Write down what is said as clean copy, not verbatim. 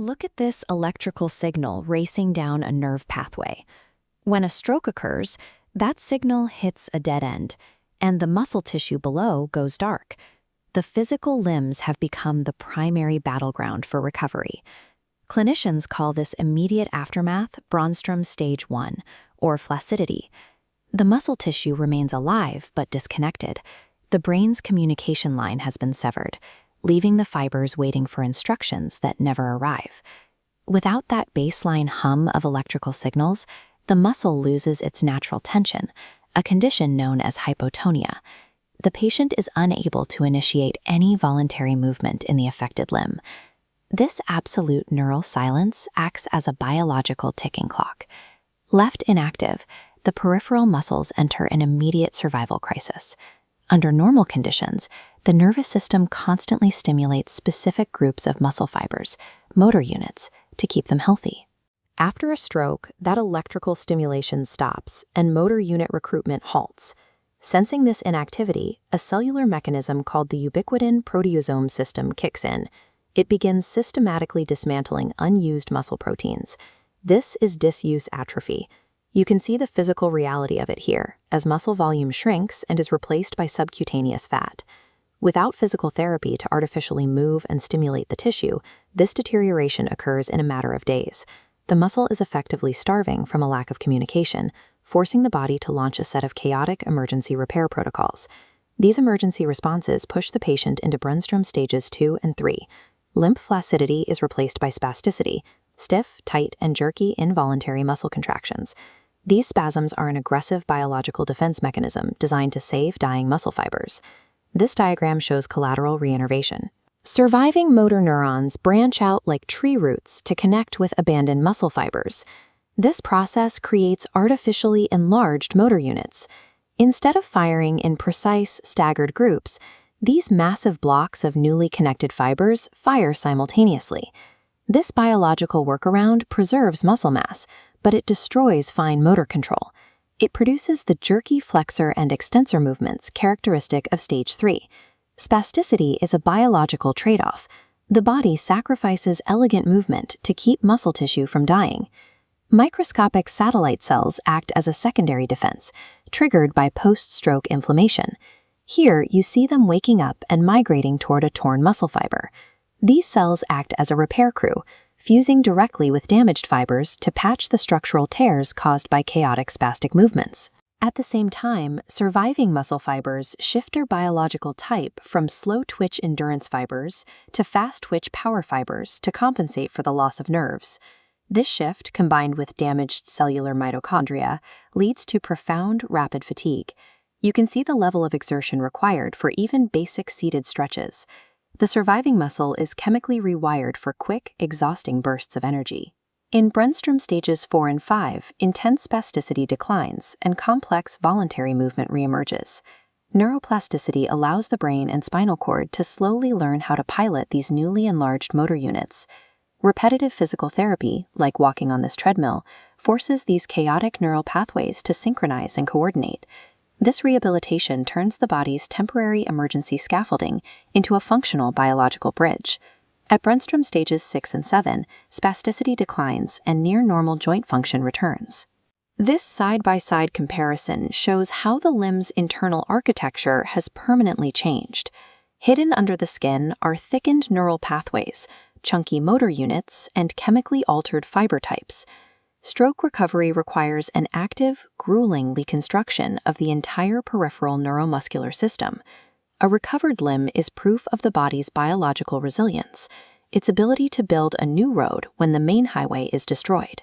Look at this electrical signal racing down a nerve pathway. When a stroke occurs, that signal hits a dead end, and the muscle tissue below goes dark. The physical limbs have become the primary battleground for recovery. Clinicians call this immediate aftermath Brøndström stage 1, or flaccidity. The muscle tissue remains alive but disconnected. The brain's communication line has been severed, leaving the fibers waiting for instructions that never arrive. Without that baseline hum of electrical signals, the muscle loses its natural tension, a condition known as hypotonia. The patient is unable to initiate any voluntary movement in the affected limb. This absolute neural silence acts as a biological ticking clock. Left inactive, the peripheral muscles enter an immediate survival crisis. Under normal conditions, the nervous system constantly stimulates specific groups of muscle fibers, motor units, to keep them healthy. After a stroke, that electrical stimulation stops and motor unit recruitment halts. Sensing this inactivity, a cellular mechanism called the ubiquitin proteasome system kicks in. It begins systematically dismantling unused muscle proteins. This is disuse atrophy. You can see the physical reality of it here, as muscle volume shrinks and is replaced by subcutaneous fat. Without physical therapy to artificially move and stimulate the tissue, this deterioration occurs in a matter of days. The muscle is effectively starving from a lack of communication, forcing the body to launch a set of chaotic emergency repair protocols. These emergency responses push the patient into Brøndström stages 2 and 3. Limp flaccidity is replaced by spasticity, stiff, tight, and jerky involuntary muscle contractions. These spasms are an aggressive biological defense mechanism designed to save dying muscle fibers. This diagram shows collateral reinnervation. Surviving motor neurons branch out like tree roots to connect with abandoned muscle fibers. This process creates artificially enlarged motor units. Instead of firing in precise, staggered groups, these massive blocks of newly connected fibers fire simultaneously. This biological workaround preserves muscle mass, but it destroys fine motor control. It produces the jerky flexor and extensor movements characteristic of stage 3. Spasticity is a biological trade-off. The body sacrifices elegant movement to keep muscle tissue from dying. Microscopic satellite cells act as a secondary defense, triggered by post-stroke inflammation. Here, you see them waking up and migrating toward a torn muscle fiber. These cells act as a repair crew, fusing directly with damaged fibers to patch the structural tears caused by chaotic spastic movements. At the same time, surviving muscle fibers shift their biological type from slow-twitch endurance fibers to fast-twitch power fibers to compensate for the loss of nerves. This shift, combined with damaged cellular mitochondria, leads to profound, rapid fatigue. You can see the level of exertion required for even basic seated stretches. The surviving muscle is chemically rewired for quick, exhausting bursts of energy. In Brøndström stages 4 and 5, intense spasticity declines and complex voluntary movement reemerges. Neuroplasticity allows the brain and spinal cord to slowly learn how to pilot these newly enlarged motor units. Repetitive physical therapy, like walking on this treadmill, forces these chaotic neural pathways to synchronize and coordinate. This rehabilitation turns the body's temporary emergency scaffolding into a functional biological bridge. At Brøndström stages 6 and 7, spasticity declines and near-normal joint function returns. This side-by-side comparison shows how the limb's internal architecture has permanently changed. Hidden under the skin are thickened neural pathways, chunky motor units, and chemically altered fiber types. Stroke recovery requires an active, grueling reconstruction of the entire peripheral neuromuscular system. A recovered limb is proof of the body's biological resilience, its ability to build a new road when the main highway is destroyed.